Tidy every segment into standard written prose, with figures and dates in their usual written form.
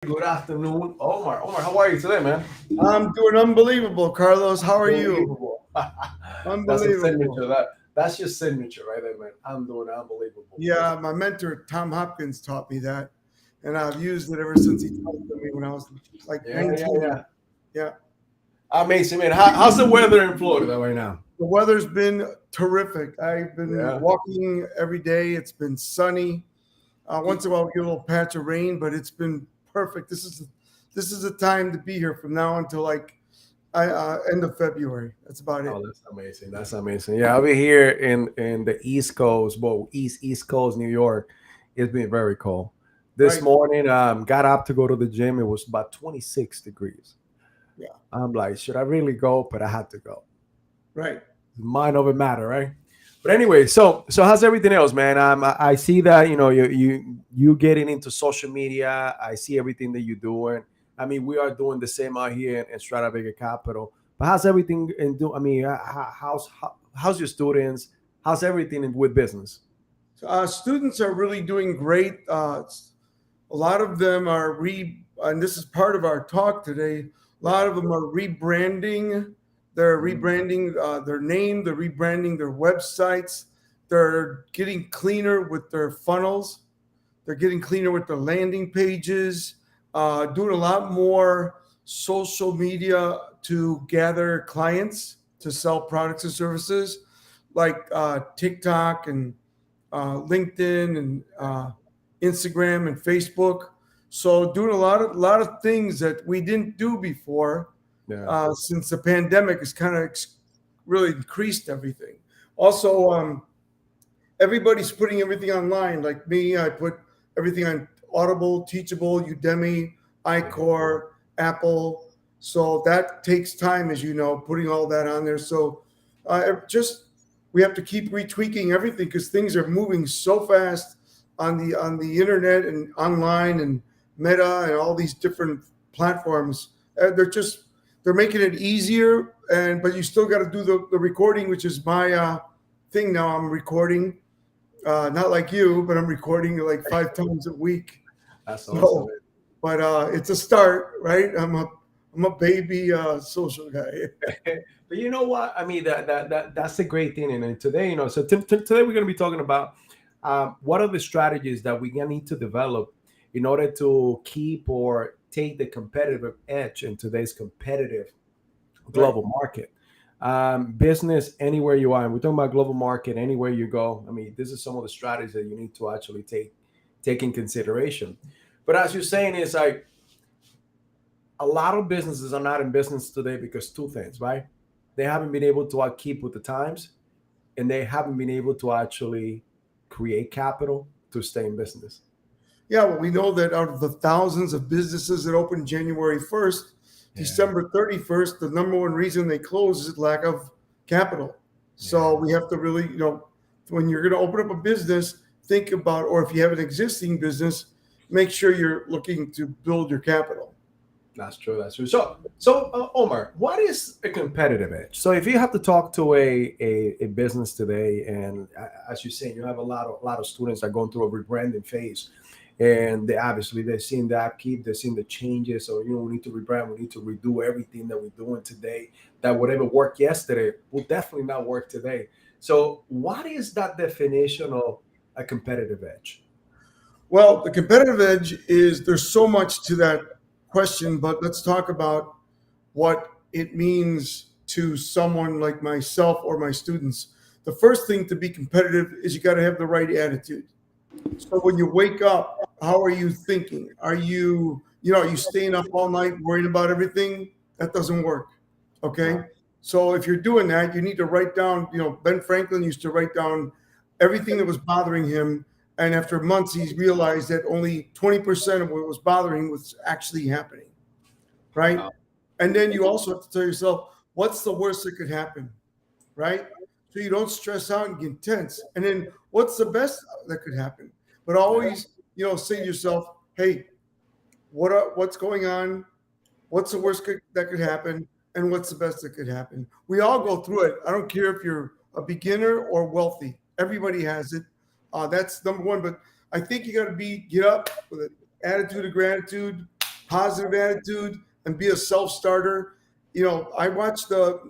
Good afternoon, Omar. Omar, how are you today, man? I'm doing unbelievable, Carlos. How are you? Unbelievable. That's a Unbelievable. signature. That's your signature right there, man. I'm doing unbelievable. Yeah, my mentor Tom Hopkins taught me that, and I've used it ever since he taught it to me when I was like Yeah, yeah, 19. yeah. Yeah, Amazing, man. How's the weather in Florida right now? the weather's been terrific. I've been Yeah. walking every day. It's been sunny. Once in a while, we get a little patch of rain, but it's been perfect. This is the time to be here from now until like end of February. That's about it. Oh, that's amazing. That's amazing. Yeah, over here in the East Coast, well, East Coast, New York, it's been very cold. This Right. morning, got up to go to the gym. It was about 26 degrees. Yeah. I'm like, should I really go? But I had to go. Right. Mind over matter, right? But anyway, so how's everything else, man? I see that you getting into social media. I see everything that you're doing. I mean, we are doing the same out here in Strata Vega Capital. But how's everything in do? I mean, how's your students? How's everything with business? Students are really doing great. A lot of them are and this is part of our talk today. A lot Yeah. of them are rebranding. They're Mhm. rebranding their name. They're rebranding their websites. They're getting cleaner with their funnels. They're getting cleaner with their landing pages. Doing a lot more social media to gather clients to sell products and services, like TikTok and LinkedIn and Instagram and Facebook. So doing a lot of things that we didn't do before Yeah. since the pandemic has kind of really increased everything. Also, everybody's putting everything online. Like me, I put everything on Audible, Teachable, Udemy, Yeah. iCore, Apple. So that takes time, as you know, putting all that on there. So just we have to keep retweaking everything because things are moving so fast on the internet and online and Meta and all these different platforms. They're making it easier, and but you still got to do the recording, which is my thing now. I'm recording not like you, but I'm recording like 5 times a week. That's awesome. So, but it's a start, right? I'm a baby social guy. But you know what? I mean, that's a great thing. And today, so today we're going to be talking about what are the strategies that we need to develop in order to keep or take the competitive edge in today's competitive Right. global market. Business anywhere you are, and we're talking about global market anywhere you go. I mean, this is some of the strategies that you need to actually take in consideration. But as you're saying, is like a lot of businesses are not in business today because two things, right? They haven't been able to keep with the times, and they haven't been able to actually create capital to stay in business. Yeah, well, we know that out of the thousands of businesses that opened January 1st, Yeah, December 31st, the number one reason they close is lack of capital. So yeah, we have to really, when you're going to open up a business, think about, or if you have an existing business, make sure you're looking to build your capital. that's true. That's true. So, Omar, what is a competitive edge? So, if you have to talk to a business today, and as you're saying, you have a lot of students that are going through a rebranding phase, and they obviously they've seen the upkeep, they've seen the changes. So, we need to rebrand, we need to redo everything that we're doing today. That whatever worked yesterday will definitely not work today. So, what is that definition of a competitive edge? Well, the competitive edge is there's so much to that question, but let's talk about what it means to someone like myself or my students. The first thing to be competitive is you got to have the right attitude. So when you wake up, how are you thinking? Are you staying up all night worrying about everything? That doesn't work. Okay. Right. So if you're doing that, you need to write down, Ben Franklin used to write down everything that was bothering him. And after months, he realized that only 20% of what was bothering him was actually happening. Right. Wow. And then you also have to tell yourself, what's the worst that could happen? Right? So you don't stress out and get tense. And then what's the best that could happen? But Yeah. always, say to yourself, hey, what's going on? What's the that could happen? And what's the best that could happen? We all go through it. I don't care if you're a beginner or wealthy. Everybody has it. That's number one. But I think you got to get up with an attitude of gratitude, positive attitude, and be a self-starter. I watch the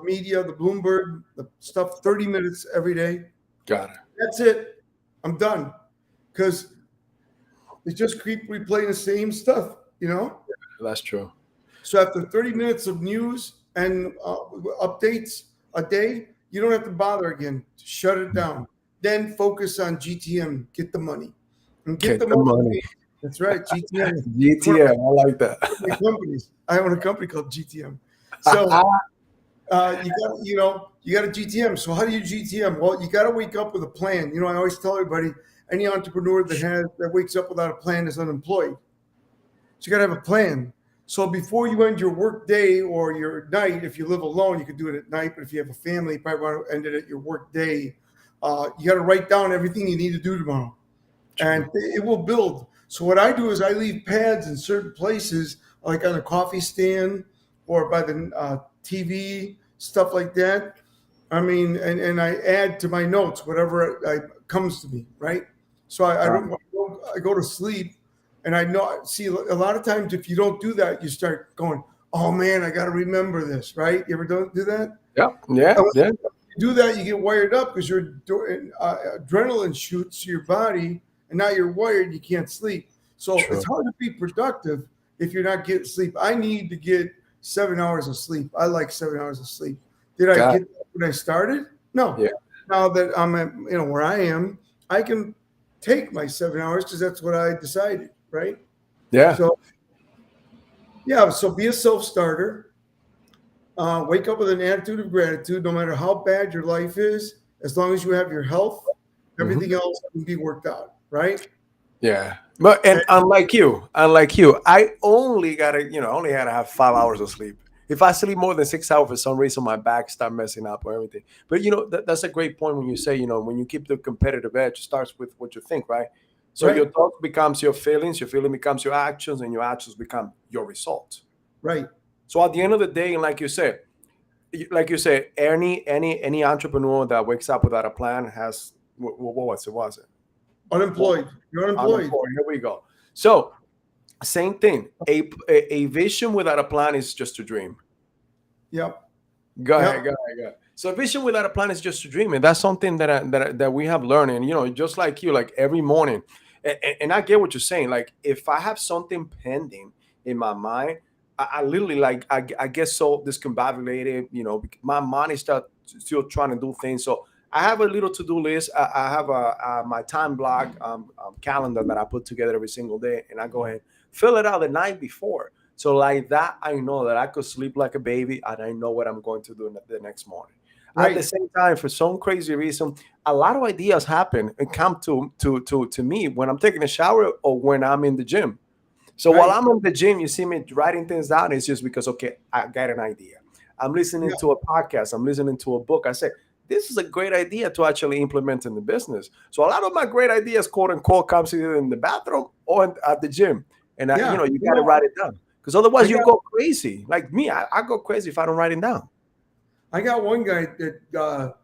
media, the Bloomberg, the stuff, 30 minutes every day. Got it. That's it. I'm done because they just keep replaying the same stuff. That's true. So after 30 minutes of news and updates a day, you don't have to bother again. Shut it down. Then focus on GTM. Get the money. And get Get the the money. money. That's right. GTM. GTM. I like that. Companies. I own a company called GTM. So you got a GTM. So how do you GTM? Well, you got to wake up with a plan. I always tell everybody, any entrepreneur that wakes up without a plan is unemployed. So you got to have a plan. So before you end your work day or your night, if you live alone, you could do it at night. But if you have a family, you probably want to end it at your work day. You got to write down everything you need to do tomorrow, and it will build. So what I do is I leave pads in certain places, like on a coffee stand or by the TV, stuff like that. I mean, and I add to my notes whatever comes to me, right? So I go to sleep, and I know. See, a lot of times if you don't do that, you start going, "Oh man, I got to remember this," right? You ever don't do that? Yeah. Yeah. Yeah. Do that, you get wired up because your adrenaline shoots to your body, and now you're wired. You can't sleep, so True. it's hard to be productive if you're not getting sleep. I need to get 7 hours of sleep. I like 7 hours of sleep. Did I get that when I started? No. Yeah. Now that I'm at where I am, I can take my 7 hours because that's what I decided, right? Yeah. So be a self-starter. Wake up with an attitude of gratitude, no matter how bad your life is. As long as you have your health, everything else can be worked out, right? Yeah. But unlike you, I only only had to have 5 hours of sleep. If I sleep more than 6 hours, for some reason, my back start messing up or everything. But that's a great point when you say, when you keep the competitive edge, it starts with what you think, right? So your thought becomes your feelings, your feeling becomes your actions, and your actions become your results. Right. So at the end of the day, and like you said, any entrepreneur that wakes up without a plan has what was it? Unemployed. You're unemployed. Here we go. So same thing. A vision without a plan is just a dream. Yep. Go ahead. So a vision without a plan is just a dream, and that's something that we have learned. And just like you, like every morning, and I get what you're saying. Like if I have something pending in my mind, I literally I get so discombobulated. My mind is still trying to do things. So I have a little to-do list. I have my time block calendar that I put together every single day, and I go ahead fill it out the night before. So like that, I know that I could sleep like a baby, and I know what I'm going to do the next morning. Right. At the same time, for some crazy reason, a lot of ideas happen and come to me when I'm taking a shower or when I'm in the gym. So while I'm in the gym, you see me writing things down. It's just because, okay, I got an idea. I'm listening to a podcast. I'm listening to a book. I say, this is a great idea to actually implement in the business. So a lot of my great ideas, quote unquote, comes either in the bathroom or at the gym. And you got to write it down because otherwise you go crazy. Like me, I go crazy if I don't write it down. I got one guy that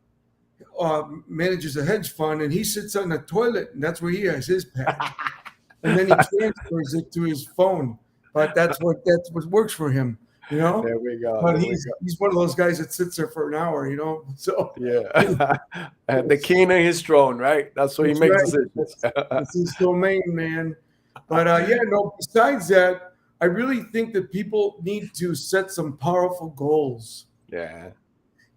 manages a hedge fund, and he sits on the toilet, and that's where he has his pad. And then he transfers it to his phone. But that's what works for him, There we go. But he's one of those guys that sits there for an hour, So yeah, and the king of his throne, right? That's what he makes decisions. That's his domain, man. But besides that, I really think that people need to set some powerful goals. Yeah.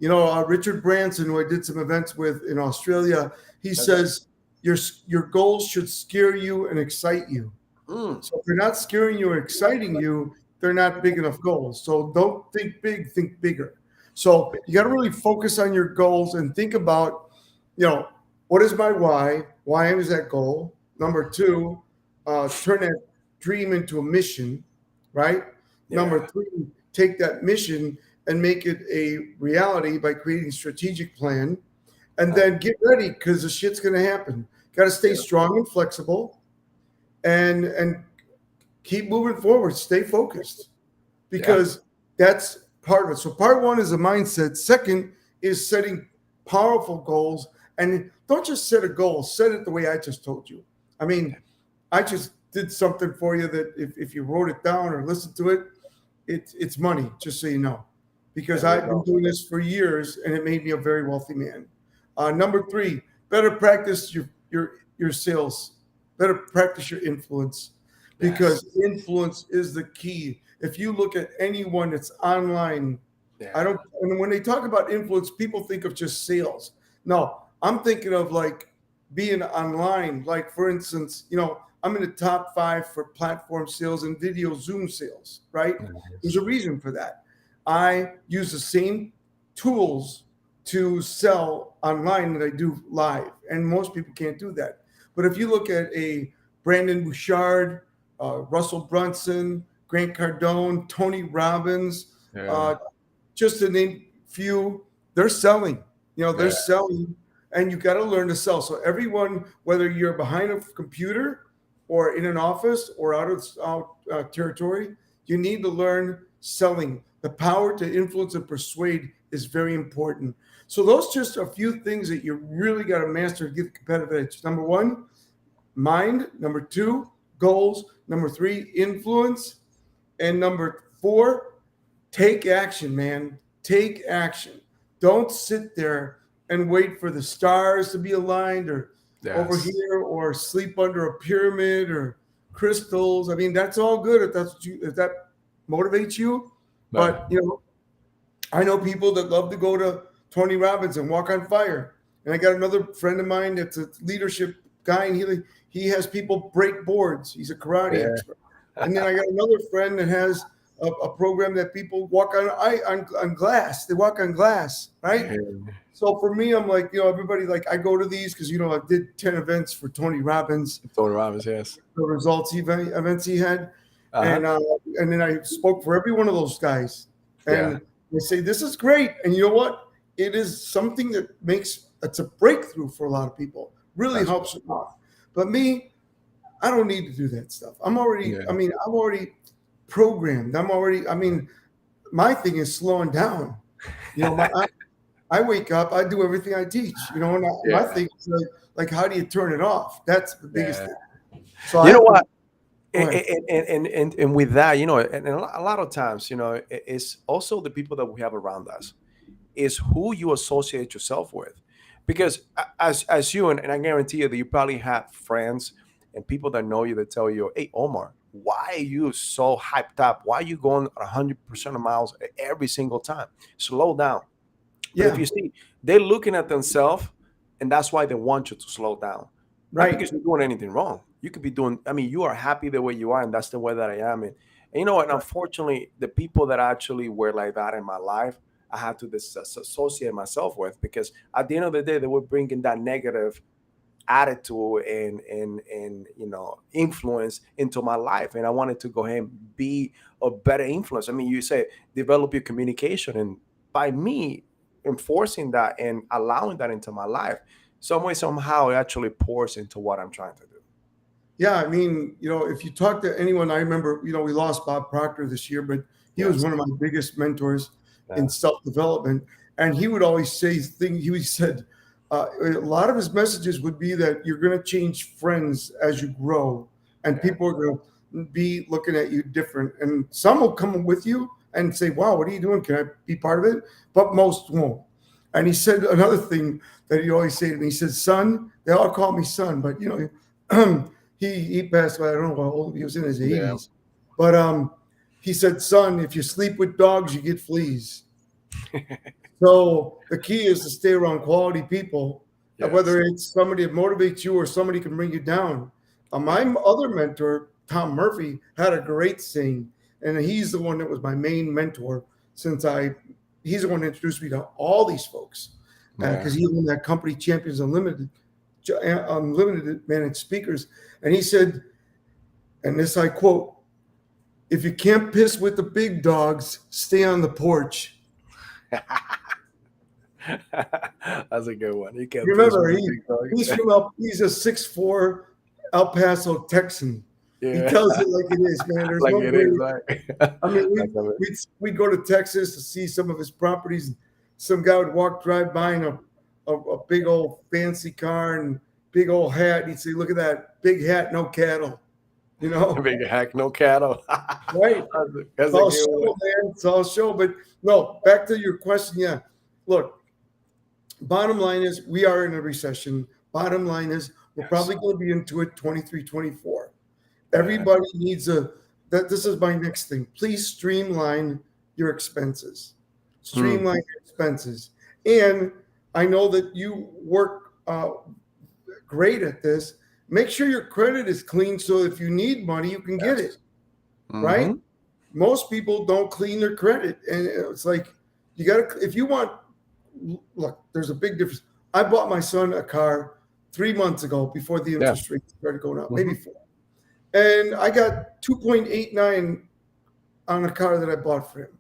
Richard Branson, who I did some events with in Australia, he says your goals should scare you and excite you. So if they're not scaring you or exciting you, they're not big enough goals. So don't think big, think bigger. So you got to really focus on your goals and think about, what is my why? Why is that goal? Number 2, turn that dream into a mission, right? Yeah. Number 3, take that mission and make it a reality by creating a strategic plan, and then get ready because the shit's going to happen. Got to stay strong and flexible, and keep moving forward. Stay focused because that's part of it. So part 1 is a mindset. Second is setting powerful goals, and don't just set a goal. Set it the way I just told you. I mean, did something for you that if you wrote it down or listened to it, it's money, just so you know, because There we I've been go. doing this for years and it made me a very wealthy man. Number three, better practice your sales, better practice your influence, Yes. because influence is the key. If you look at anyone that's online, I Yeah. don't, and when they talk about influence, people think of just sales. No, I'm thinking of like being online. Like, for instance, I'm in the top 5 for platform sales and video Zoom sales, right? There's Yes. a reason for that. I use the same tools to sell online that I do live, and most people can't do that. But if you look at a Brandon Bouchard, Russell Brunson, Grant Cardone, Tony Robbins, Yeah. uh, just to name few, they're selling. They're Yeah. selling, and you got to learn to sell. So everyone, whether you're behind a computer or in an office or out territory, you need to learn selling. The power to influence and persuade is very important. So those just a few things that you really got to master to get the competitive edge. Number one, mind. Number two, goals. Number three, influence. And number four, take action, man. Take action. Don't sit there and wait for the stars to be aligned or over Yes. here or sleep under a pyramid or crystals. I mean, that's all good if that motivates you. But But I know people that love to go to Tony Robbins and walk on fire. And I got another friend of mine that's a leadership guy, and he has people break boards. He's a karate yeah. expert. And then I got another friend that has a program that people walk on glass. They walk on glass, right? Yeah. So for me, I'm like, everybody, like, I go to these because I did 10 events for Tony Robbins, Tony Robbins. Yes. the results events he had, Uh-huh. and then I spoke for every one of those guys, Yeah. and they say this is great, and you know what? It is something that it's a breakthrough for a lot of people. Really That's helps them out. But me, I don't need to do that stuff. I'm already. yeah. I mean, I'm already programmed. I mean, my thing is slowing down. I wake up, I do everything I teach. And my Yeah. thing is like, how do you turn it off? That's the biggest Yeah. thing. So You know what? go ahead. And with that, and a lot of times, it's also the people that we have around us, is who you associate yourself with. Because as you, and I guarantee you that you probably have friends and people that know you that tell you, hey, Omar, why are you so hyped up? Why are you going 100% of miles every single time? Slow down. But if Yeah, you see, they're looking at themselves, and that's why they want you to slow down. Not right. because you're doing anything wrong. You could be doing, I mean, you are happy the way you are, and that's the way that I am. And you know what? Unfortunately, the people that actually were like that in my life, I had to disassociate myself with, because at the end of the day, they were bringing that negative attitude and influence into my life, and I wanted to go ahead and be a better influence. I mean, you say develop your communication, and by me enforcing that and allowing that into my life, some way somehow it actually pours into what I'm trying to do. Yeah, I mean, if you talk to anyone, I remember, we lost Bob Proctor this year, but he was Yes. one of my biggest mentors in Yeah. self-development. And he would always say things, he said, a lot of his messages would be that you're going to change friends as you grow, and Yeah. people are going to be looking at you different. And some will come with you and say, wow, what are you doing? Can I be part of it? But most won't. And he said another thing that he always say to me, he said, son, they all call me son, but he passed away. I don't know how old he was, in his Yeah. 80s. But he said, son, if you sleep with dogs, you get fleas. So the key is to stay around quality people, Yes. whether it's somebody that motivates you or somebody can bring you down. My other mentor, Tom Murphy, had a great saying, and he's the one that was my main mentor he's the one that introduced me to all these folks, Yeah. because he owned that company, Champions Unlimited managed speakers. And he said, and this I quote, if you can't piss with the big dogs, stay on the porch. That's a good one. You can't piss Remember, with the big dog. he's a 6'4" El Paso Texan. He Yeah. tells it like it is, man. There's Like no it way. is. Like, I mean, like I mean, we'd go to Texas to see some of his properties. And some guy would drive by in a big old fancy car and big old hat. And he'd say, look at that big hat, no cattle. You know, Big hack, no cattle. right? That's It's a all good show, one. man. It's all show. But no, back to your question. Yeah, look, bottom line is we are in a recession. Bottom line is we're Yes. probably going to be into it 23, 24. Yeah. Everybody needs a that this is my next thing. Please streamline your expenses. Mm. Streamline your expenses. And I know that you work great at this. Make sure your credit is clean so if you need money, you can get it, Yes. right? Hmm. Most people don't clean their credit. And it's like you got to if you want look, there's a big difference. I bought my son a car 3 months ago before the Yeah. interest rates started going up, maybe Hmm. 4. And I got 2.89 on a car that I bought for him.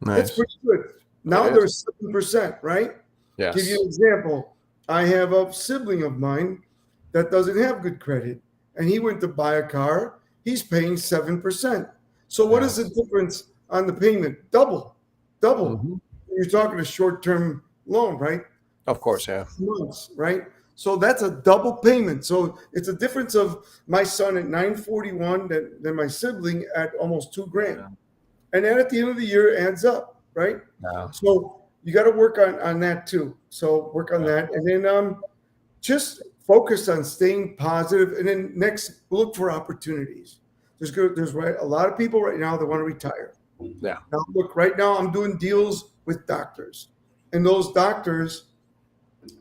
That's Nice. pretty good. It Now is. there's 7%, right? Give you Yes. an example. I have a sibling of mine that doesn't have good credit, and he went to buy a car. He's paying 7%. So what is the Yes. difference on the payment? Double, double. Hmm. You're talking a short-term loan, right? Of course, yeah. 6 months, right? So that's a double payment. So it's a difference of my son at 941 than my sibling at almost 2 grand. Yeah. And then at the end of the year adds up, right? Yeah. So you got to work on that too. So work on Yeah. that. And then just focus on staying positive. And then next look for opportunities. There's right a lot of people right now that want to retire. Yeah. Now look, right now I'm doing deals with doctors. And those doctors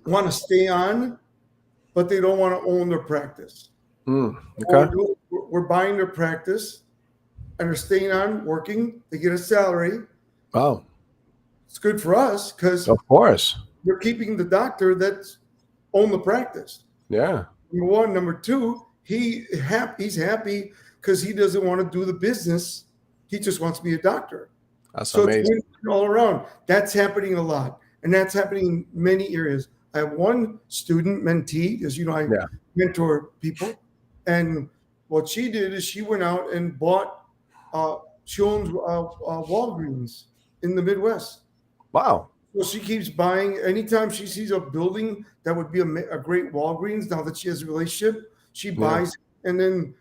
want to stay on, but they don't want to own their practice. Mm. What Okay. we're buying their practice and they're staying on working. They get a salary. Wow. It's good for us because Of course. you're keeping the doctor that's own the practice. Yeah. Number one. Number two, he's happy because he doesn't want to do the business. He just wants to be a doctor. That's So it's amazing. win all around. That's happening a lot. And that's happening in many areas. I have one student, mentee, as you know, I Yeah. mentor people. And what she did is she went out and bought, she owns Walgreens in the Midwest. Wow. So she keeps buying. Anytime she sees a building that would be a great Walgreens, now that she has a relationship, she Yeah. buys and then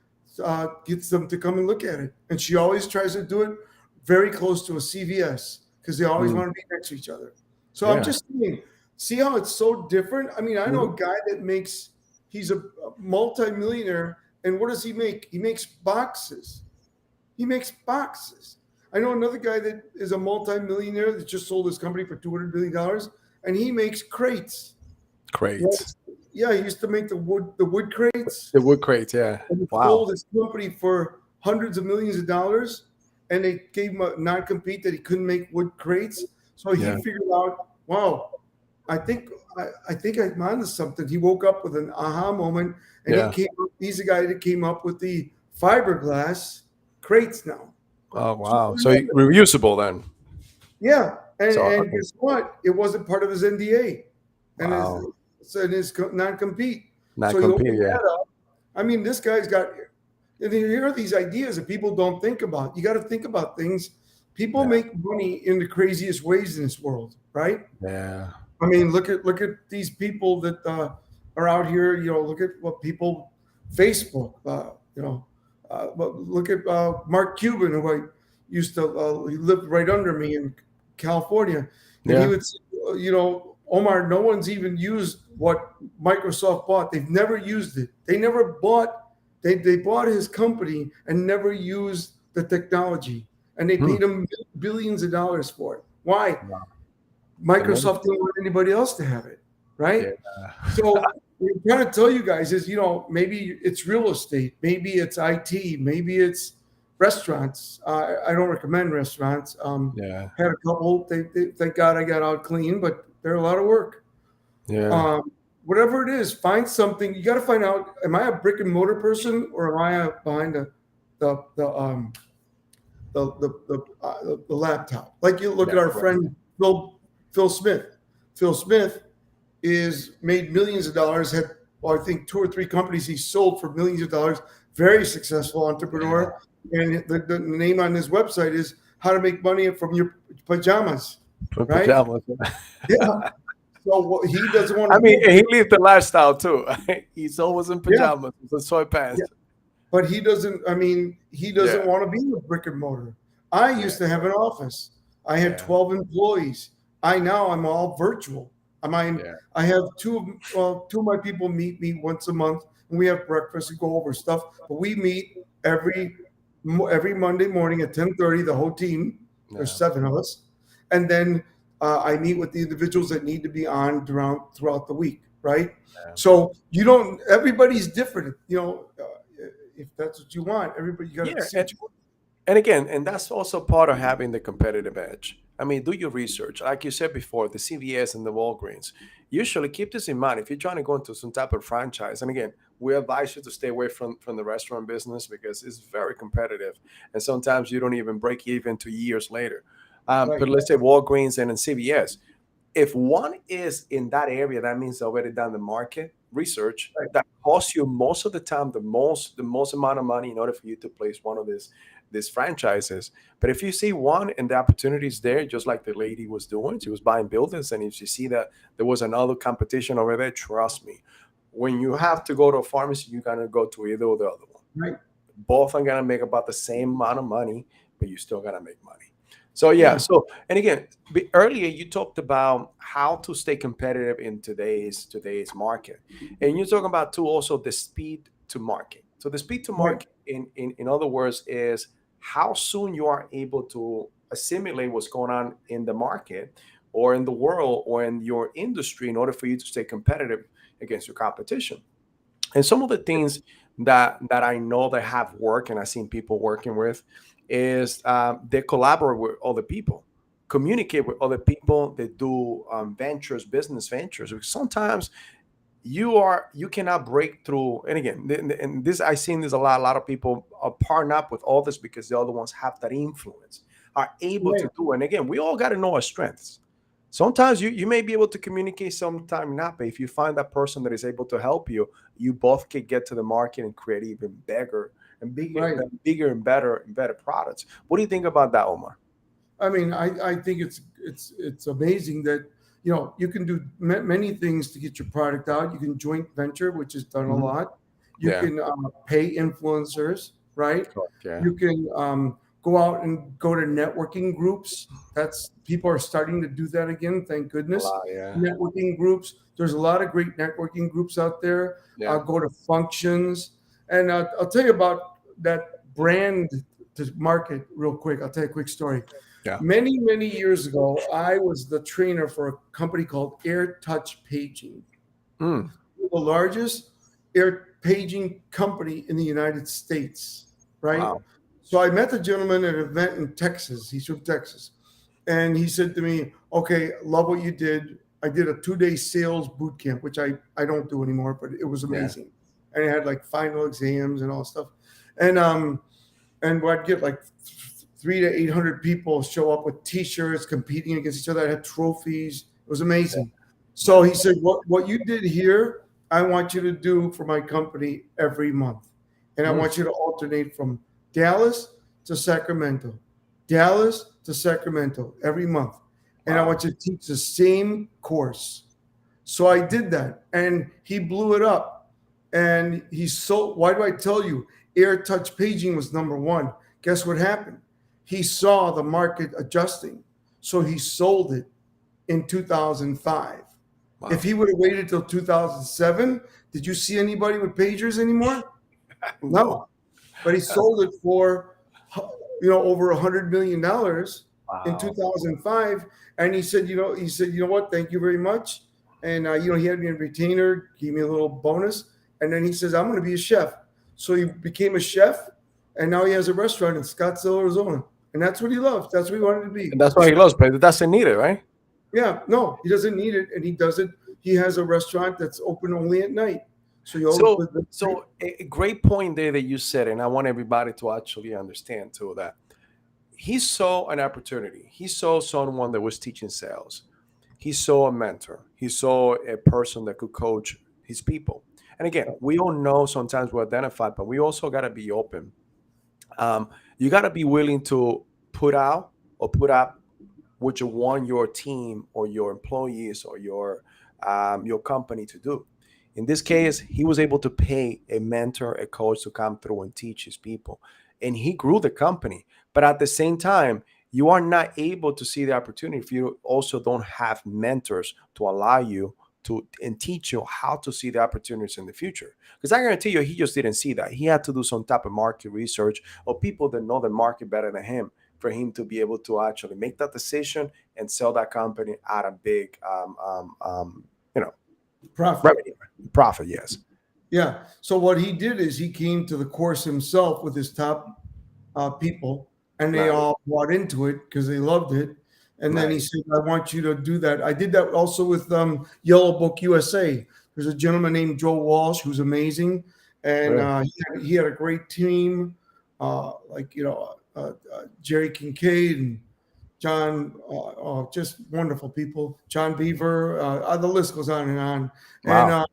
gets them to come and look at it. And she always tries to do it very close to a CVS because they always Mm. want to be next to each other. So I'm Yeah. just saying, see how it's so different? I mean, I know Mhm. a guy that he's a multimillionaire. And what does he make? He makes boxes. He makes boxes. I know another guy that is a multimillionaire that just sold his company for $200 billion, and he makes crates. Great. Yeah, he used to make the wood crates, The wood crate. Yeah. and he Wow. sold his company for hundreds of millions of dollars, and they gave him a non-compete that he couldn't make wood crates. So he Yeah. figured out, wow, I think I'm onto something. He woke up with an aha moment, and Yeah. he's the guy that came up with the fiberglass crates now. Oh wow. So reusable then. Yeah, and, So and okay. guess what? It wasn't part of his NDA and Wow. his non-compete. Not So he compete. opened Yeah. that up. I mean, this guy's got. And here are these ideas that people don't think about. You got to think about things. People Yeah. make money in the craziest ways in this world, right? Yeah. I mean, look at these people that are out here. You know, look at what people, Facebook. But look at Mark Cuban, who I used to. He lived right under me in California, and he Yeah. would say, Omar, no one's even used what Microsoft bought. They've never used it. They never bought. They bought his company and never used the technology, and they Hmm. paid him billions of dollars for it. Why? Wow. Microsoft didn't want anybody else to have it, right? Yeah. So what I'm trying to tell you guys is, maybe it's real estate, maybe it's IT, maybe it's restaurants. I don't recommend restaurants. Yeah. Had a couple. Thank God I got out clean, but they're a lot of work. Yeah. Whatever it is, find something. You got to find out: am I a brick and mortar person, or am I behind the laptop? Like you look at our friend Phil Smith. Phil Smith is made millions of dollars. Had I think 2 or 3 companies he sold for millions of dollars. Very successful entrepreneur. And the name on his website is "How to Make Money from Your Pajamas." With Right? pajamas. Yeah. So he doesn't want to. I mean, he lived the lifestyle too. He's always in pajamas with soy pants. Yeah. but he doesn't. I mean, he doesn't Yeah, want to be with brick and mortar. I yeah, used to have an office. I had yeah, 12 employees. I'm all virtual. yeah, I have two of my people meet me once a month, and we have breakfast and go over stuff. But we meet every Monday morning at 10:30. The whole team. There's yeah, seven of us, and then I meet with the individuals that need to be on throughout the week. Right. yeah. So you don't. Everybody's different. If that's what you want, everybody you got to Yeah, see what you want. and again, and that's also part of having the competitive edge. I mean, do your research. Like you said before, the CVS and the Walgreens. Usually keep this in mind if you're trying to go into some type of franchise. And again, we advise you to stay away from the restaurant business because it's very competitive. And sometimes you don't even break even 2 years later. But Right. let's say Walgreens and then CVS. If one is in that area, that means already done the market research Right. that costs you most of the time the most amount of money in order for you to place one of these franchises. But if you see one and the opportunity is there, just like the lady was doing, she was buying buildings, and if you see that there was another competition over there, trust me, when you have to go to a pharmacy, you're gonna go to either or the other one. Right. Both are gonna make about the same amount of money, but you still gotta make money. So yeah. Yeah. So and again, earlier you talked about how to stay competitive in today's market, and you're talking about too also the speed to market. So the speed to Right. market, in other words, is how soon you are able to assimilate what's going on in the market or in the world or in your industry in order for you to stay competitive against your competition. And some of the things that I know that have worked and I've seen people working with is they collaborate with other people, communicate with other people. They do ventures, business ventures. Because sometimes you cannot break through. And again, and this I've seen this a lot. A lot of people are partnering up with others because the other ones have that influence, are able Right. to do. And again, we all got to know our strengths. Sometimes you may be able to communicate, sometime not, but if you find that person that is able to help you, you both can get to the market and create even Right. bigger and better products. What do you think about that, Omar? I think it's amazing that you can do many things to get your product out. You can joint venture, which is done a Mhm. lot. You Yeah. can pay influencers, right? Correct. Yeah. You can go out and go to networking groups. That's People are starting to do that again. Thank A goodness. lot. Yeah. Networking groups. There's a lot of great networking groups out there. Yeah. Go to functions, and I'll tell you about that brand to market real quick. I'll tell you a quick story. Yeah. Many years ago, I was the trainer for a company called Air Touch Paging, Mm. the largest air paging company in the United States, right? Wow. So I met the gentleman at an event in Texas. He's from Texas. And he said to me, "Okay, love what you did. I did a 2-day sales boot camp, which I don't do anymore, but it was Yeah. amazing. And I had like final exams and all stuff. And I'd get like 300 to 800 people show up with T-shirts, competing against each other. I had trophies. It was amazing. So he said, "What you did here, I want you to do for my company every month, and I Mm. want you to alternate from Dallas to Sacramento, Dallas to Sacramento every month, and I Wow. want you to teach the same course." So I did that, and he blew it up. And he sold. Why do I tell you? Air touch paging was number one. Guess what happened? He saw the market adjusting, so he sold it in 2005. If Wow. he would have waited till 2007, did you see anybody with pagers anymore? No. No. But he sold it for over $100 million in Wow. 2005. And he said, "You know what? Thank you very much." And he had me a retainer, gave me a little bonus, and then he says, "I'm going to be a chef." So he became a chef, and now he has a restaurant in Scottsdale, Arizona, and that's what he loves. That's what he wanted to be, And that's a why he chef. loves, but it doesn't need it, right? Yeah, no, he doesn't need it, and he does it. He has a restaurant that's open only at night. So So, so a great point there that you said, and I want everybody to actually understand too that he saw an opportunity. He saw someone that was teaching sales. He saw a mentor. He saw a person that could coach his people. And again, we all know sometimes we identify, but we also got to be open. You got to be willing to put out or put up what you want your team or your employees or your company to do. In this case, he was able to pay a mentor, a coach to come through and teach his people. And he grew the company. But at the same time, you are not able to see the opportunity if you also don't have mentors to allow you to and teach you how to see the opportunities in the future. Because I guarantee you, he just didn't see that. He had to do some type of market research or people that know the market better than him for him to be able to actually make that decision and sell that company at a big, you know, Profit. revenue profit. Yes, Yeah. So what he did is he came to the course himself with his top people, and they nice, all bought into it because they loved it. And then he nice, said, "I want you to do that." I did that also with Yellow Book USA. There's a gentleman named Joe Walsh who's amazing, and really, he had a great team, like Jerry Kincaid and John, just wonderful people. John Beaver, the list goes on and on. And wow,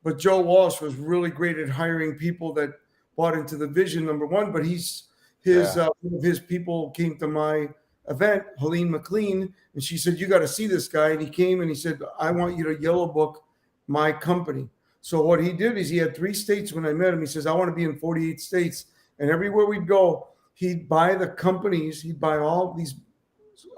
but Joe Walsh was really great at hiring people that bought into the vision. Number one, but yeah, one of his people came to my event, Helene McLean, and she said, "You got to see this guy." And he came and he said, "I want you to yellow book my company." So what he did is he had 3 states when I met him. He says, "I want to be in 48 states," and everywhere we'd go, he'd buy the companies, he'd buy all these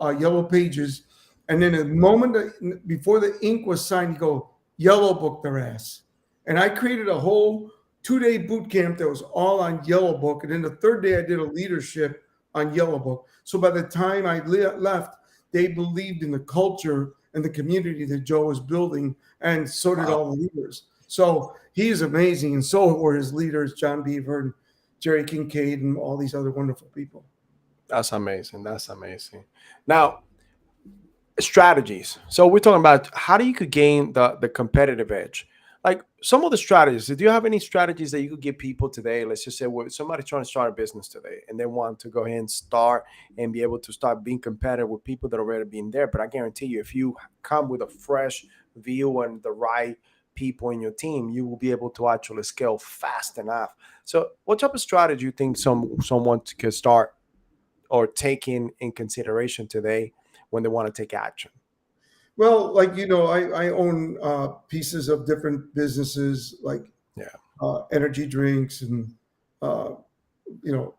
yellow pages, and then the moment before the ink was signed, he'd go, "Yellow book their ass." And I created a whole 2-day boot camp that was all on Yellow Book. And then the third day, I did a leadership on Yellow Book. So by the time I left, they believed in the culture and the community that Joe was building, and so did wow. all the leaders. So he is amazing, and so were his leaders, John Beaver and Jerry Kincaid, and all these other wonderful people. That's amazing. That's amazing. Now, strategies. So we're talking about how do you could gain the competitive edge. Like some of the strategies. Do you have any strategies that you could give people today? Let's just say somebody trying to start a business today and they want to go ahead and start and be able to start being competitive with people that are already been there. But I guarantee you, if you come with a fresh view and the right people in your team, you will be able to actually scale fast enough. So, what type of strategy do you think someone could start or taking in consideration today when they want to take action? Well, like, I own pieces of different businesses, like Yeah. energy drinks and uh, you know,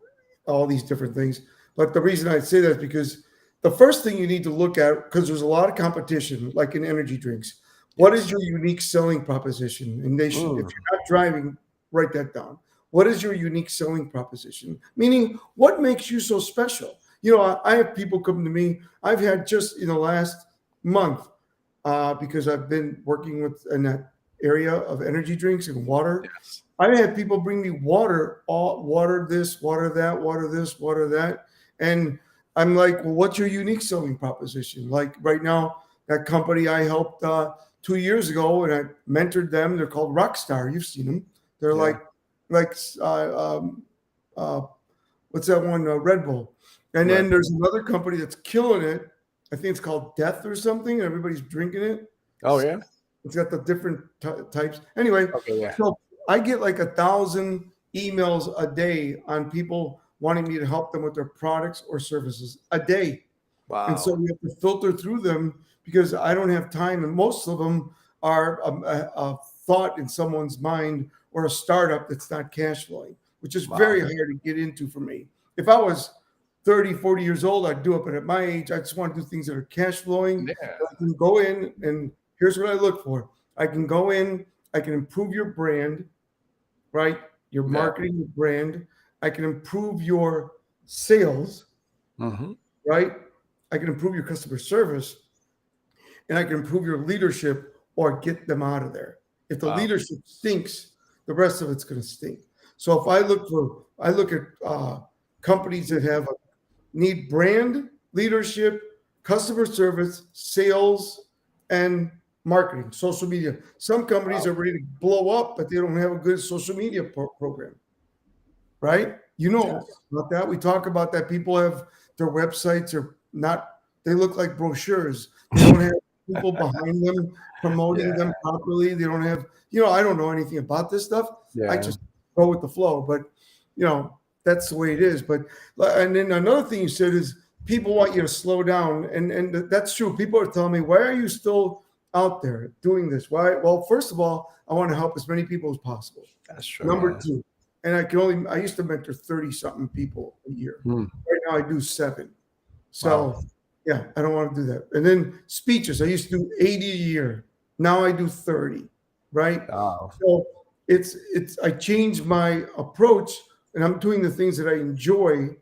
all these different things. But the reason I say that is because the first thing you need to look at, because there's a lot of competition, like in energy drinks, what is Yes. your unique selling proposition? And they should, if Mm, you're not driving, write that down. What is your unique selling proposition? Meaning, what makes you so special? I have people come to me. I've had just in the last month, because I've been working in that area of energy drinks and water. yes. I had people bring me water, all water this, water that, water this, water that. And I'm like, well, what's your unique selling proposition? Like right now, that company I helped 2 years ago and I mentored them. They're called Rockstar. You've seen them. They're Yeah. like uh, what's that one? Red Bull. And Right. then there's another company that's killing it. I think it's called Death or something. Everybody's drinking it. Oh yeah. It's got the different types. Anyway, Okay. Yeah. so I get like 1,000 emails a day on people wanting me to help them with their products or services a day. And so Wow. we have to filter through them because I don't have time. And most of them are a thought in someone's mind or a startup that's not cash flowing, which is very Wow. hard to get into for me. If I was 30, 40 years old, I'd do it. But at my age, I just want to do things that are cash flowing. Yeah. I can go in and here's what I look for. I can go in, I can improve your brand, right? Your Yeah. marketing, your brand. I can improve your sales, Hmm. right? I can improve your customer service, and I can improve your leadership or get them out of there. If the Wow. leadership stinks, the rest of it's going to stink. So if I look at companies that need brand, leadership, customer service, sales, and marketing, social media. Some companies Wow. are ready to blow up, but they don't have a good social media program, right? You know Yes. about that. We talk about that. People have their websites are not, they look like brochures. They don't have people behind them promoting Yeah. them properly. They don't have, I don't know anything about this stuff. I Yeah. just go with the flow. But, that's the way it is. But, and then another thing you said is people want you to slow down. And that's true. People are telling me, why are you still out there doing this. Why? Well, first of all, I want to help as many people as possible. That's true. Number Yeah. two, and I used to mentor 30 something people a year. Hmm. Right now I do seven. Wow. So yeah, I don't want to do that. And then speeches, I used to do 80 a year. Now I do 30, right? Wow. So it's I changed my approach and I'm doing the things that I enjoy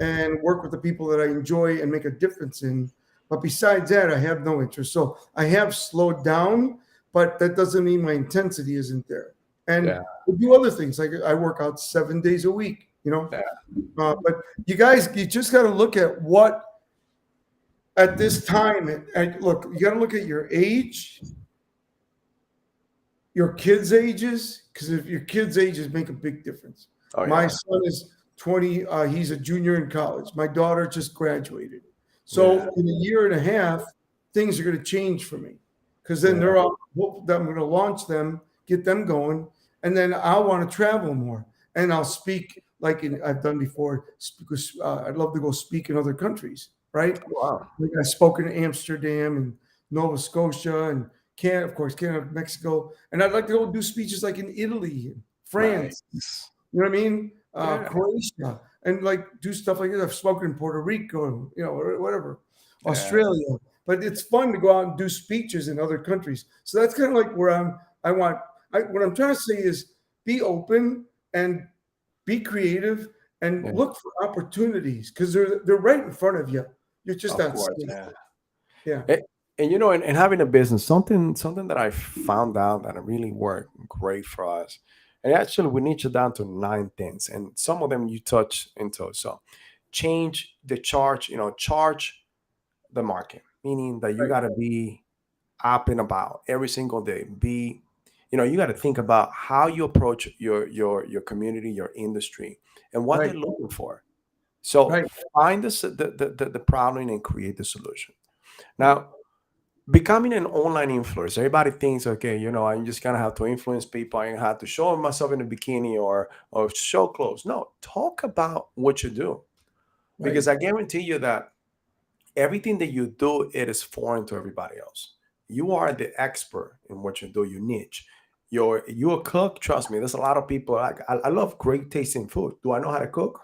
and work with the people that I enjoy and make a difference in. But besides that, I have no interest. So I have slowed down, but that doesn't mean my intensity isn't there. And Yeah. I do other things like I work out 7 days a week, you know. Yeah. But you guys, you just got to look at what at this time. And look, you got to look at your age, your kids' ages, because if your kids' ages make a big difference. Oh My yeah. son is 20, he's a junior in college. My daughter just graduated. So Yeah. in a year and a half, things are going to change for me because then Yeah. they're all, I'm going to launch them, get them going, and then I want to travel more. And I'll speak I've done before, because I'd love to go speak in other countries, right? Wow. Like I've spoken in Amsterdam and Nova Scotia and Canada, of course, Canada, Mexico, and I'd like to go do speeches like in Italy, and France. Nice. You know what I mean? Yeah. Croatia, and like do stuff like that. I've spoken in Puerto Rico, you know, whatever, Yeah. Australia. But it's fun to go out and do speeches in other countries. So that's kind of like where I want. What I'm trying to say is be open and be creative and Yeah. look for opportunities because they're right in front of you. You're just Of not course. seeing Yeah. it. Yeah. And you know, and having a business, something that I found out that really worked great for us. And actually, we niche it down to 9 things, and some of them you touch into. So, change the charge. You know, charge the market, meaning that you Right. got to be up and about every single day. Be, you know, you got to think about how you approach your community, your industry, and what they're Right. looking for. So, Right. find the problem and create the solution. Now, becoming an online influencer, everybody thinks, okay, you know, I'm just gonna have to influence people. I have to show myself in a bikini or show clothes. No, talk about what you do, Right. because I guarantee you that everything that you do, it is foreign to everybody else. You are the expert in what you do, your niche. You're a cook. Trust me, there's a lot of people. I love great tasting food. Do I know how to cook?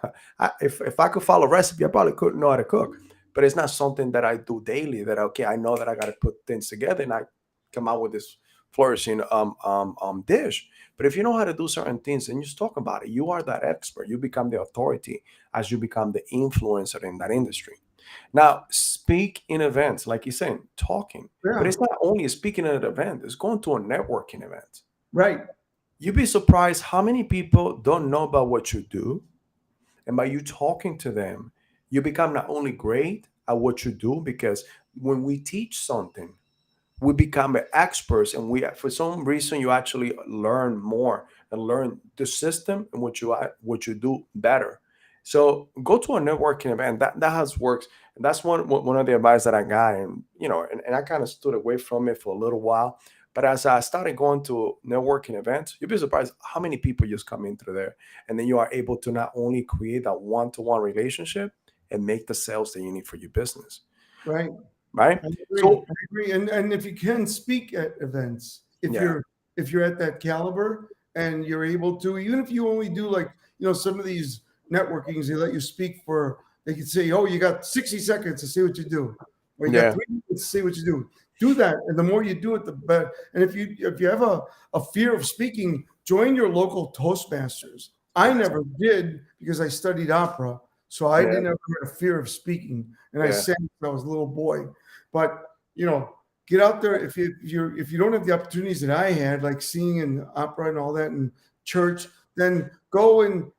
If I could follow a recipe, I probably couldn't know how to cook. But it's not something that I do daily. That okay, I know that I got to put things together and I come out with this flourishing dish. But if you know how to do certain things and you just talk about it, you are that expert. You become the authority as you become the influencer in that industry. Now, speak in events, like you're saying, talking. But Yeah. it's not only speaking at an event, it's going to a networking event. Right. You'd be surprised how many people don't know about what you do. And by you talking to them, you become not only great at what you do, because when we teach something, we become experts, and we for some reason you actually learn more and learn the system and what you do better. So go to a networking event. That has worked, and that's one of the advice that I got. And you know, and I kind of stood away from it for a little while. But as I started going to networking events, you'd be surprised how many people just come into there, and then you are able to not only create that one-to-one relationship and make the sales that you need for your business, Right. right? I agree. So I agree. And if you can speak at events, yeah, if you're at that caliber and you're able to, even if you only do like, you know, some of these networkings, they let you speak for, they can say, oh, you got 60 seconds to see what you do, or you got yeah. 3 minutes to see what you do. Do that. And the more you do it, the better. And if you have a fear of speaking, join your local Toastmasters. I Yes. never did because I studied opera. So I Yeah. didn't have a fear of speaking. And I Yeah. sang when I was a little boy. But you know, get out there if you don't have the opportunities that I had, like singing and opera and all that in church, then go and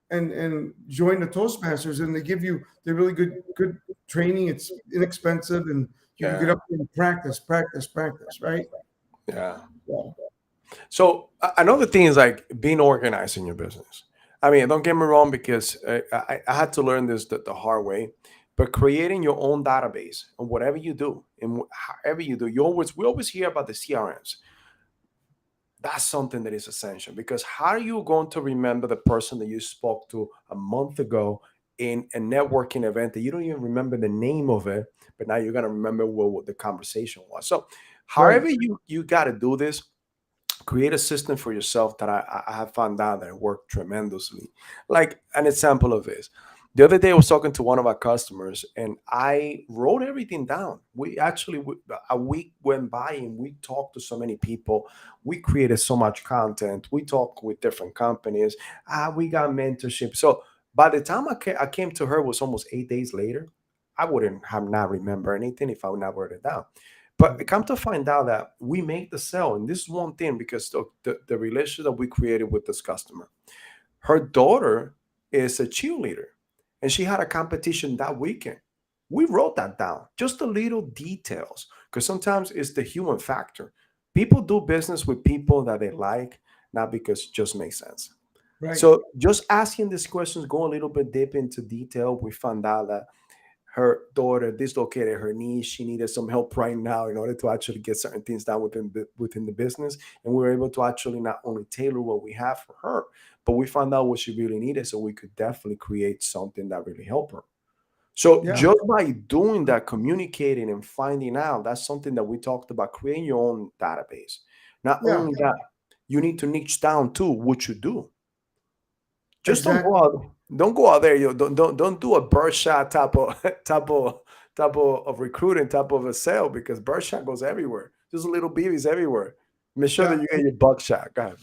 join the Toastmasters, and they're really good training. It's inexpensive, and you can get Yeah. up there and practice, right? Yeah. Yeah. So another thing is like being organized in your business. I mean, don't get me wrong, because I had to learn this the hard way. But creating your own database and whatever you do and however you do, we always hear about the CRMs. That's something that is essential, because how are you going to remember the person that you spoke to a month ago in a networking event that you don't even remember the name of it, but now you're going to remember what the conversation was? So However, you got to do this, create a system for yourself that I have found out that worked tremendously. Like an example of this. The other day, I was talking to one of our customers and I wrote everything down. We actually, a week went by and we talked to so many people. We created so much content. We talked with different companies. We got mentorship. So by the time I came to her, it was almost 8 days later. I wouldn't have not remember anything if I would not write it down. But I come to find out that we make the sale, and this is one thing because the relationship that we created with this customer. Her daughter is a cheerleader, and she had a competition that weekend. We wrote that down, just the little details, because sometimes it's the human factor. People do business with people that they like, not because it just makes sense. Right. So just asking these questions, go a little bit deep into detail. We found out that her daughter dislocated her knee. She needed some help right now in order to actually get certain things done within the business. And we were able to actually not only tailor what we have for her, but we found out what she really needed, so we could definitely create something that really helped her. So Yeah. just by doing that, communicating and finding out, that's something that we talked about, creating your own database. Not Yeah. only that, you need to niche down to what you do. Just Exactly. don't go out there. You don't do a birdshot type of of recruiting type of a sale, because birdshot goes everywhere. There's little babies everywhere. Make sure that Yeah. you get your buckshot. Go ahead.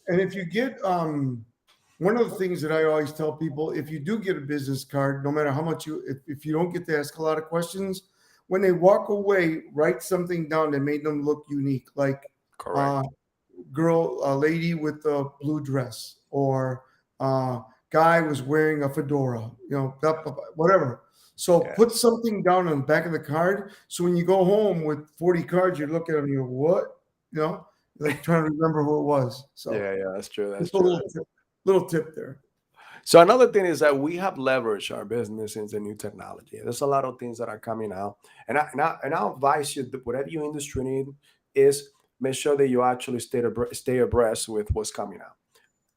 And if you get one of the things that I always tell people, if you do get a business card, no matter how much if you don't get to ask a lot of questions, when they walk away, write something down that made them look unique, like uh, Correct. a lady with a blue dress, or guy was wearing a fedora, whatever. So Yeah. put something down on the back of the card. So when you go home with 40 cards, you look at them, you go, what? You know, like trying to remember who it was. So Yeah. Yeah. That's true. That's just a true. little tip there. So another thing is that we have leveraged our business into new technology. There's a lot of things that are coming out, and I'll advise you that whatever your industry need is, make sure that you actually stay abreast with what's coming out.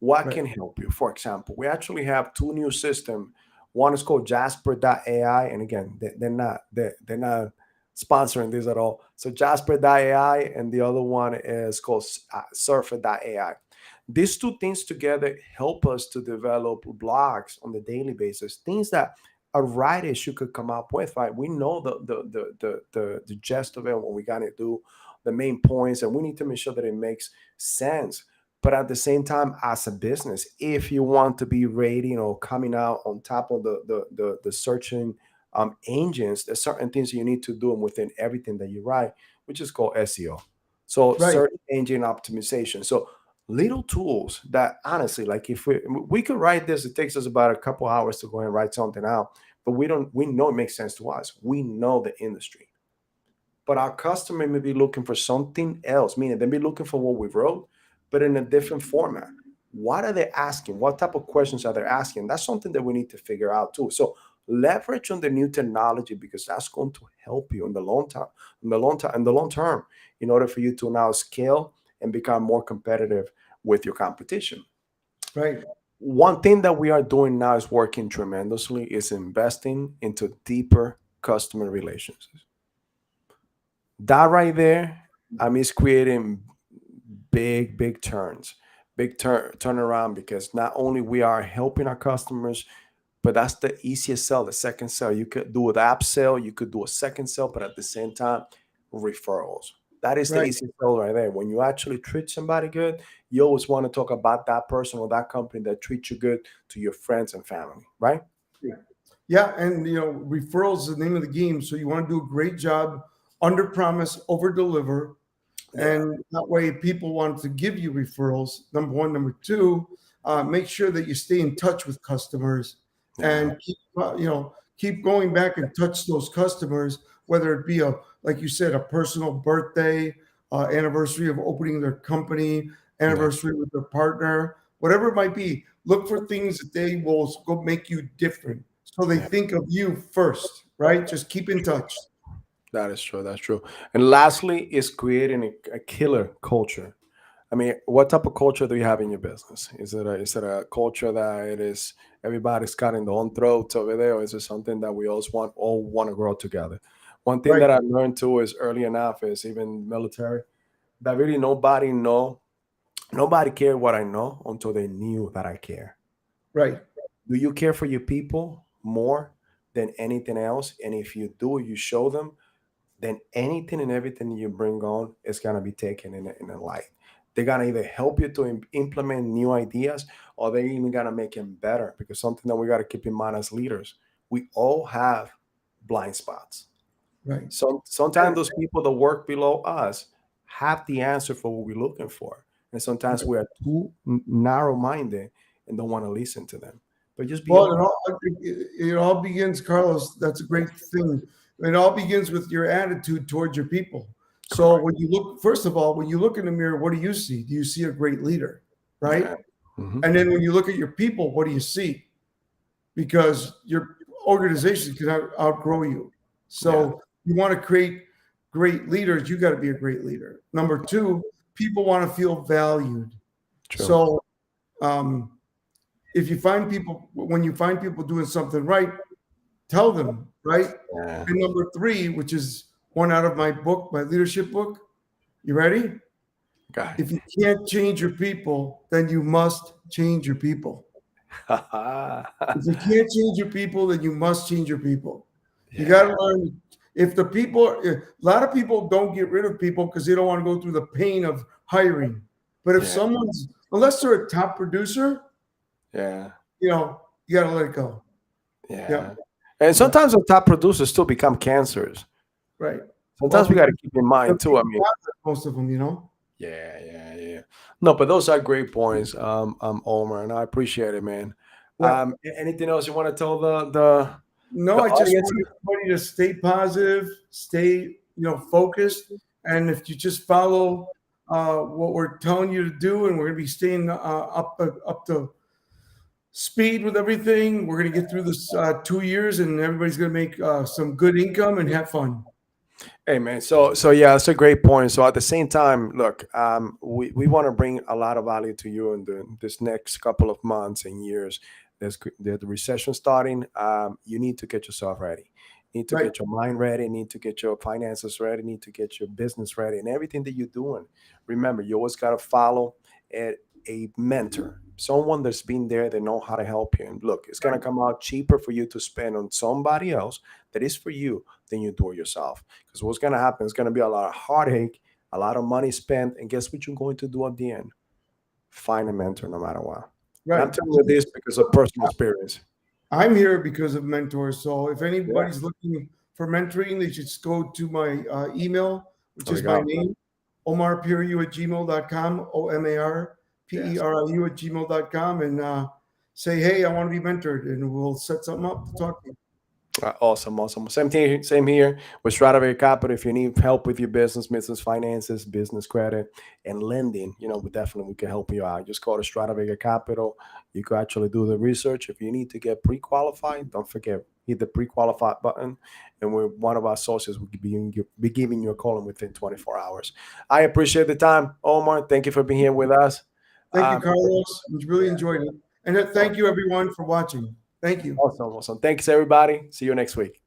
What Right. can help you? For example, we actually have two new systems. One is called Jasper.ai, and again, they're not sponsoring this at all. So Jasper.ai, and the other one is called Surfer.ai. These two things together help us to develop blogs on the daily basis, things that a writer should could come up with. Right? We know the gist of it, what we gotta do, the main points, and we need to make sure that it makes sense. But at the same time, as a business, if you want to be rating or coming out on top of the searching engines, there's certain things you need to do within everything that you write, which is called SEO. So Right. search engine optimization. So little tools that honestly, like if we could write this, it takes us about a couple hours to go and write something out, but we know it makes sense to us. We know the industry, but our customer may be looking for something else, meaning they may be looking for what we wrote, but in a different format. What are they asking? What type of questions are they asking? That's something that we need to figure out too. So leverage on the new technology, because that's going to help you in the long term, in the long term, in order for you to now scale and become more competitive with your competition. Right. One thing that we are doing now is working tremendously is investing into deeper customer relationships. That right there, I mean, it's creating big turns, turnaround, because not only we are helping our customers, but that's the easiest sell, the second sell. You could do an app sale, you could do a second sell, but at the same time, referrals. That is the Right. easiest sell right there. When you actually treat somebody good, you always want to talk about that person or that company that treats you good to your friends and family, right? Yeah. And, referrals is the name of the game. So you want to do a great job, under promise, over deliver. Yeah, And that way people want to give you referrals. Number one. Number two, make sure that you stay in touch with customers, yeah, and keep going back and touch those customers, whether it be like you said, a personal birthday, anniversary of opening their company, yeah. anniversary with their partner, whatever it might be. Look for things that they will go make you different, so they Yeah. think of you first, right? Just keep in touch. That is true. That's true. And lastly, is creating a killer culture. I mean, what type of culture do you have in your business? Is it a culture that it is everybody's cutting their own throats over there, or is it something that we all want to grow together? One thing Right. that I learned too is early enough is even military that really nobody cared what I know until they knew that I care. Right. Do you care for your people more than anything else? And if you do, you show them, then anything and everything you bring on is gonna be taken in a light. They're gonna either help you to implement new ideas, or they're even gonna make them better. Because something that we gotta keep in mind as leaders, we all have blind spots. Right. Sometimes those people that work below us have the answer for what we're looking for, and sometimes Right. we are too narrow-minded and don't want to listen to them. But just be Well, open. it all begins, Carlos. That's a great thing. It all begins with your attitude towards your people. So Correct. when you look, first of all, when you look in the mirror, what do you see? Do you see a great leader? Right. Yeah. Hmm. And then when you look at your people, what do you see? Because your organization can outgrow you. Yeah. So you want to create great leaders, you got to be a great leader. Number two, people want to feel valued. True. So um, if you find people, when you find people doing something right, tell them, right? Yeah. And number three, which is one out of my book, my leadership book, you ready? Guy. If you can't change your people, then you must change your people. If you can't change your people, then you must change your people. You got Yeah. to learn. If the people, a lot of people don't get rid of people because they don't want to go through the pain of hiring. But if Yeah. someone's, unless they're a top producer, Yeah. you got to let it go. Yeah, Yeah. And yeah, sometimes the top producers still become cancers. right. Well, Sometimes we got to because keep in they're mind too. I being mean, toxic, most of them. yeah, yeah, yeah. No, but those are great points, Omar, and I appreciate it, man. Yeah. Anything else you want to tell the No, I just audience? want everybody to stay positive, stay, focused. And if you just follow what we're telling you to do, and we're going to be staying up to speed with everything. We're going to get through this 2 years, and everybody's going to make some good income and have fun. Hey man, so yeah, that's a great point. So at the same time, look, we want to bring a lot of value to you in this next couple of months and years. There's the recession starting. You need to get yourself ready. You need to Right, get your mind ready. You need to get your finances ready. You need to get your business ready, and everything that you're doing. Remember, you always got to follow a mentor, someone that's been there, they know how to help you. And look, it's gonna right, come out cheaper for you to spend on somebody else that is for you than you do it yourself. Because what's going to happen is going to be a lot of heartache, a lot of money spent. And guess what you're going to do at the end? Find a mentor no matter what. And I'm right. telling you this because of personal experience. I'm here because of mentors. So if Yeah. anybody's looking for mentoring, they should just go to my email, which There we is my go. name, omarperiu at gmail.com, Yes. OMARPERIU at gmail.com, and say, hey, I want to be mentored, and we'll set something up to talk to you. Awesome, awesome. Same thing, same here with Stradivari Capital. If you need help with your business finances, business credit, and lending, we can help you out. Just call to Stradivari Capital. You can actually do the research. If you need to get pre-qualified, don't forget hit the pre-qualified button, and we're one of our sources will be giving you a call in within 24 hours. I appreciate the time, Omar. Thank you for being here with us. Thank you, Um, Carlos. Really yeah, enjoyed it. And thank you, everyone, for watching. Thank you. awesome, awesome. Thanks, everybody. See you next week.